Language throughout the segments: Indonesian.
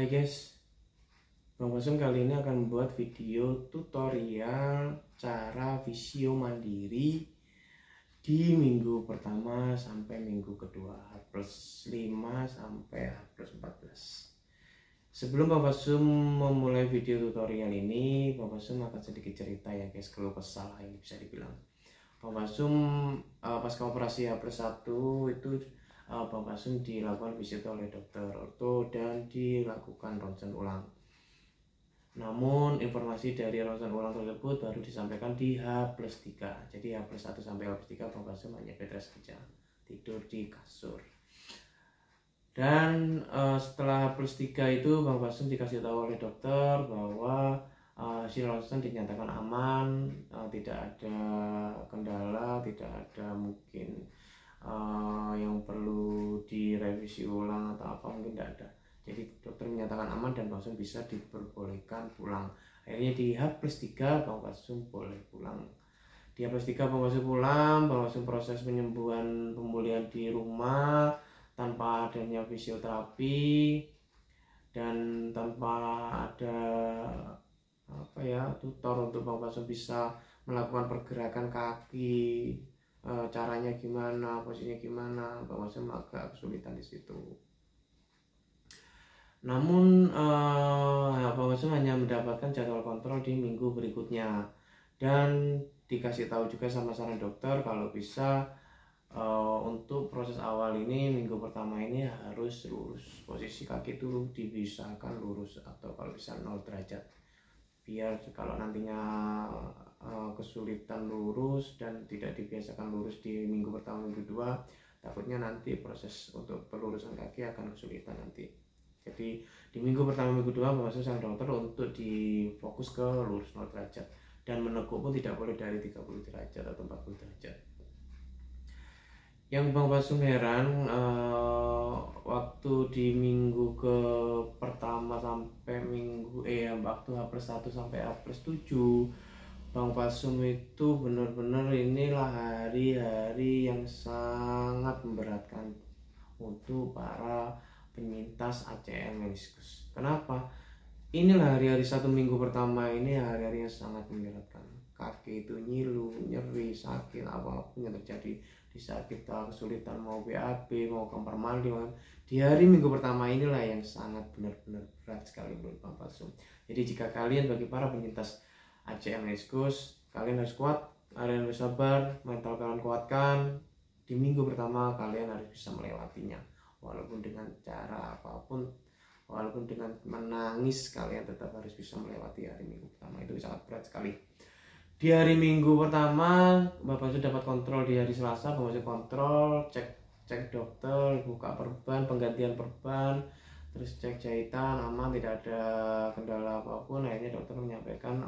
Hai guys, Bang Basum kali ini akan membuat video tutorial cara visio mandiri di minggu pertama sampai minggu kedua H+5 sampai H+14. Sebelum Bang Basum memulai video tutorial ini, Bang Basum akan sedikit cerita ya guys, keluh kesah yang bisa dibilang. Bang Basum pasca operasi H+1 itu Bang Basum dilakukan visit oleh dokter orto dan dilakukan ronsen ulang. Namun informasi dari ronsen ulang tersebut baru disampaikan di H+3. Jadi H+1 sampai H+3 Bang Basum hanya bed rest saja, tidur di kasur. Dan setelah H+3 itu Bang Basum dikasih tahu oleh dokter bahwa si ronsen dinyatakan aman, tidak ada kendala, tidak ada mungkin yang perlu direvisi ulang atau apa, mungkin tidak ada. Jadi dokter menyatakan aman dan Bang Basum bisa diperbolehkan pulang. Akhirnya di H+3 Bang Basum boleh pulang. Di H+3 Bang Basum pulang, Bang Basum proses pemulihan di rumah tanpa adanya fisioterapi dan tanpa ada tutor untuk Bang Basum bisa melakukan pergerakan kaki, caranya gimana, posisinya gimana. Bang Basum agak kesulitan di situ. Namun Bang Basum hanya mendapatkan jadwal kontrol di minggu berikutnya dan dikasih tahu juga sama saran dokter kalau bisa untuk proses awal ini minggu pertama ini harus lurus, posisi kaki itu dibisakan lurus atau kalau bisa 0 derajat, biar kalau nantinya kesulitan lurus dan tidak dibiasakan lurus di minggu pertama minggu kedua, takutnya nanti proses untuk pelurusan kaki akan kesulitan nanti. Jadi di minggu pertama minggu kedua Bang Basum sang dokter untuk difokus ke lurus 0 derajat dan menekuk pun tidak boleh dari 30 derajat atau 40 derajat. Yang Bang Basum heran waktu di minggu ke pertama sampai waktu H+1 sampai H+7 Bang Basum itu benar-benar inilah hari-hari yang sangat memberatkan untuk para penyintas ACL meniskus. Kenapa? Inilah hari-hari 1 minggu pertama ini hari-hari yang sangat memberatkan. Kaki itu nyilu, nyeri, sakit, apapun yang terjadi di saat kita kesulitan mau BAB, mau kamar mandi. Di hari minggu pertama inilah yang sangat benar-benar berat sekali menurut Bang Basum. Jadi jika kalian bagi para penyintas ACL meniskus, kalian harus kuat, kalian harus sabar, mental kalian kuatkan. Di minggu pertama kalian harus bisa melewatinya, walaupun dengan cara apapun, walaupun dengan menangis, kalian tetap harus bisa melewati hari minggu pertama. Itu sangat berat sekali. Di hari minggu pertama Bapak sudah dapat kontrol. Di hari Selasa Bapak sudah kontrol, cek dokter, buka perban, penggantian perban, terus cek jahitan aman, tidak ada kendala apapun. Akhirnya dokter menyampaikan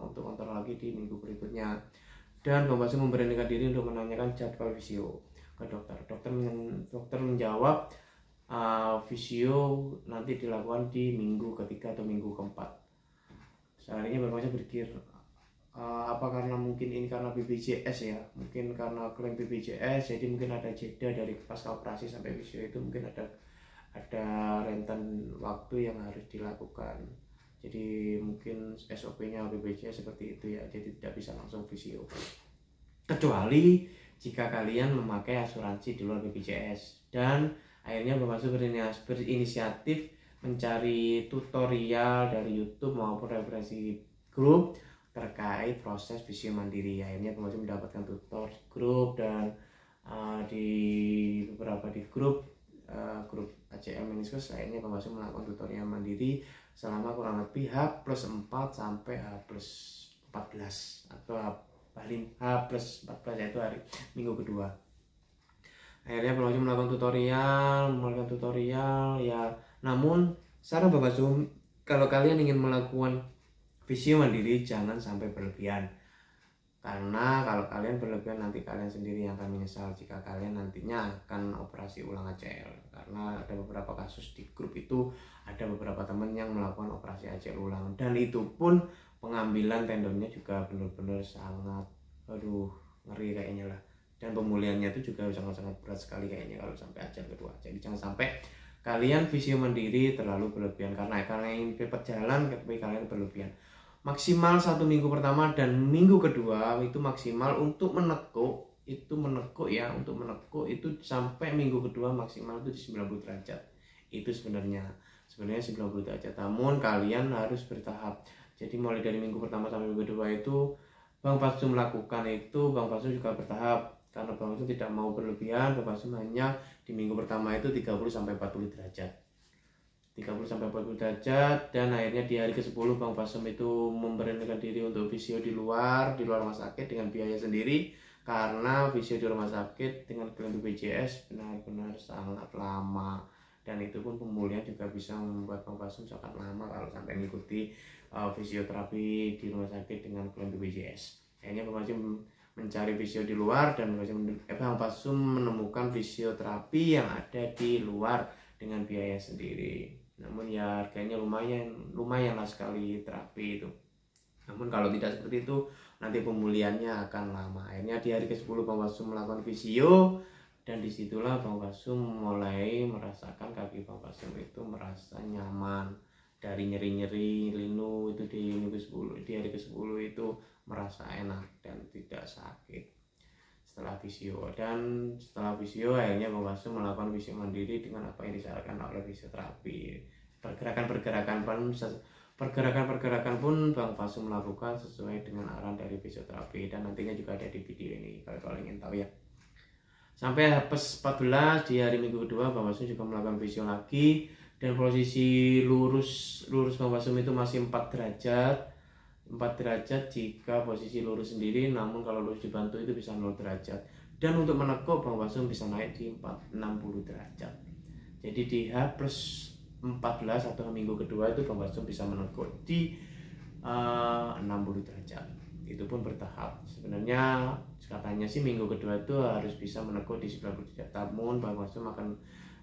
untuk kontrol lagi di minggu berikutnya, dan Bapak Basum memberanikan diri untuk menanyakan jadwal visio ke dokter. Dokter menjawab visio nanti dilakukan di minggu ketiga atau minggu keempat. Seharusnya Bapak Basum berpikir apa karena mungkin ini karena BPJS ya, mungkin karena klaim BPJS jadi mungkin ada jeda dari pasca operasi sampai visio itu, mungkin ada rentan waktu yang harus dilakukan. Jadi mungkin SOP-nya BPJS seperti itu ya, jadi tidak bisa langsung visio, kecuali jika kalian memakai asuransi di luar BPJS. Dan akhirnya Bapak Basum berinisiatif mencari tutorial dari YouTube maupun referensi grup terkait proses visio mandiri. Akhirnya Bapak Basum mendapatkan tutor grup dan di beberapa di grup ACL meniskus. Akhirnya Bapak Basum melakukan tutorial mandiri selama kurang lebih H+4 sampai H+14 atau H+14 yaitu hari minggu kedua. Akhirnya Bapak Basum melakukan tutorial ya. Namun saran Bapak Basum, kalau kalian ingin melakukan visio mandiri jangan sampai berlebihan, karena kalau kalian berlebihan nanti kalian sendiri yang akan menyesal jika kalian nantinya akan operasi ulang ACL. Karena ada beberapa kasus di grup itu, ada beberapa teman yang melakukan operasi ACL ulang, dan itu pun pengambilan tendonnya juga benar-benar sangat ngeri kayaknya lah, dan pemulihannya itu juga sangat-sangat berat sekali kayaknya kalau sampai ACL kedua. Jadi jangan sampai kalian fisio mandiri terlalu berlebihan, karena kalian ingin cepat jalan tapi kalian berlebihan. Maksimal 1 minggu pertama dan minggu kedua itu maksimal untuk menekuk, itu sampai minggu kedua maksimal itu di 90 derajat. Itu sebenarnya 90 derajat, namun kalian harus bertahap. Jadi mulai dari minggu pertama sampai minggu kedua itu Bang Fasum melakukan itu, Bang Fasum juga bertahap. Karena Bang Fasum tidak mau berlebihan, Bang Fasum hanya di minggu pertama itu 30-40 derajat. 30-40 derajat, dan akhirnya di hari ke-10 Bang Fasum itu memberanikan diri untuk visio di luar rumah sakit dengan biaya sendiri. Karena visio di rumah sakit dengan klaim BPJS benar-benar sangat lama, dan itu pun pemulihan juga bisa membuat Bang Fasum sangat lama kalau sampai mengikuti fisioterapi di rumah sakit dengan klaim BPJS. Akhirnya Bang Fasum mencari visio di luar, dan Bang Fasum menemukan fisioterapi yang ada di luar dengan biaya sendiri. Namun ya harganya lumayan sekali terapi itu. Namun kalau tidak seperti itu nanti pemulihannya akan lama. Akhirnya di hari ke-10 Bang Fasum melakukan visio, dan disitulah Bang Fasum mulai merasakan kaki Bang Fasum itu merasa nyaman. Dari nyeri-nyeri linu itu di hari ke-10 itu merasa enak dan tidak sakit setelah visio. Dan setelah visio akhirnya Bang Fasum melakukan visio mandiri dengan apa yang disarankan oleh fisioterapi. Pergerakan pun Bang Fasum melakukan sesuai dengan arahan dari fisioterapi, dan nantinya juga ada di video ini kalau kalian ingin tahu ya. Sampai H+14 di hari minggu kedua Bang Fasum juga melakukan visio lagi, dan posisi lurus Bang Fasum itu masih 4 derajat jika posisi lurus sendiri, namun kalau lurus dibantu itu bisa 0 derajat. Dan untuk menekuk Bang Fasum bisa naik di 60 derajat. Jadi di H+14 atau minggu kedua itu Bang Fasum bisa menekuk di 60 derajat. Itu pun bertahap. Sebenarnya katanya sih minggu kedua itu harus bisa menekuk di 90 derajat. Namun Bang Fasum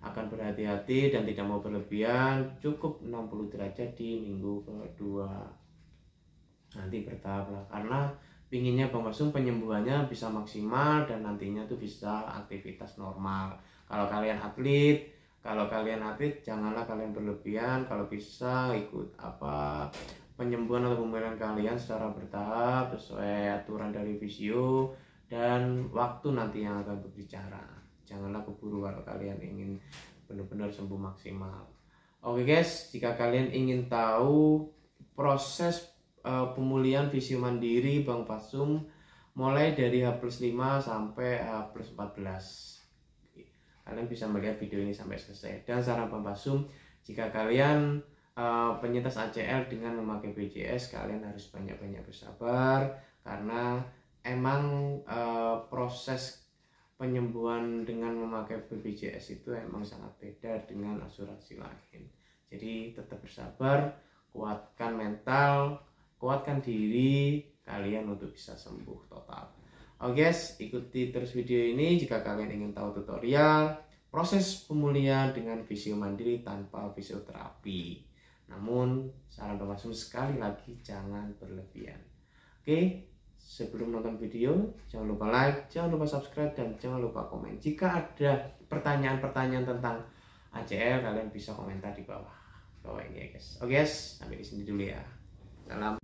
akan berhati-hati dan tidak mau berlebihan, cukup 60 derajat di minggu kedua. Nanti bertahap lah, karena pinginnya Bang Fasum penyembuhannya bisa maksimal dan nantinya tuh bisa aktivitas normal. Kalau kalian atlet janganlah kalian berlebihan. Kalau bisa ikut penyembuhan atau pemulihan kalian secara bertahap sesuai aturan dari visio dan waktu nanti yang akan berbicara. Janganlah keburu kalau kalian ingin benar-benar sembuh maksimal. Oke guys, jika kalian ingin tahu proses pemulihan visio mandiri Bang Fasum mulai dari H+5 sampai H+14, kalian bisa melihat video ini sampai selesai. Dan saran Bang Fasum, jika kalian penyintas ACL dengan memakai BPJS, kalian harus banyak-banyak bersabar, karena emang proses penyembuhan dengan memakai BPJS itu emang sangat beda dengan asuransi lain. Jadi tetap bersabar, kuatkan mental, kuatkan diri kalian untuk bisa sembuh total. Oke guys, ikuti terus video ini jika kalian ingin tahu tutorial proses pemulihan dengan visio mandiri tanpa fisioterapi. Namun saran Bang Fasum sekali lagi, jangan berlebihan. Oke, sebelum nonton video jangan lupa like, jangan lupa subscribe, dan jangan lupa komen. Jika ada pertanyaan-pertanyaan tentang ACL, kalian bisa komentar di bawah ini ya guys. Oke guys, sampai di sini dulu ya. Salam.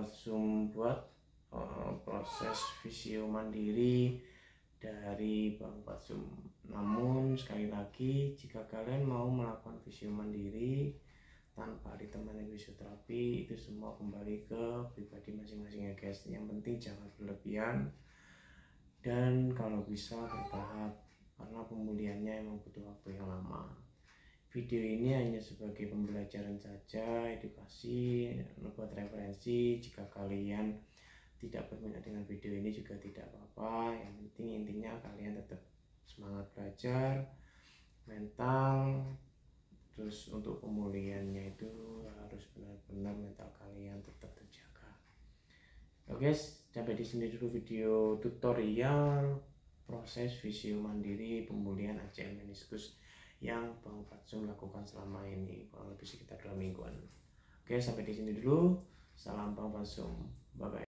Fatsum buat proses visio mandiri dari Bang Fatsum. Namun sekali lagi, jika kalian mau melakukan visio mandiri tanpa ditemani fisioterapi, itu semua kembali ke pribadi masing-masing ya guys. Yang penting jangan berlebihan dan kalau bisa bertahap, karena pemulihannya emang butuh waktu yang lama. Video ini hanya sebagai pembelajaran saja, edukasi, buat referensi. Jika kalian tidak berminat dengan video ini juga tidak apa-apa. Yang penting intinya kalian tetap semangat belajar, mental, terus untuk pemulihannya itu harus benar-benar mental kalian tetap terjaga. Oke guys, sampai di sini dulu video tutorial proses visio mandiri pemulihan ACL meniskus yang Bang Fatsum lakukan selama ini, kurang lebih sekitar 2 mingguan. Oke, sampai di sini dulu. Salam Bang Fatsum. Bye bye.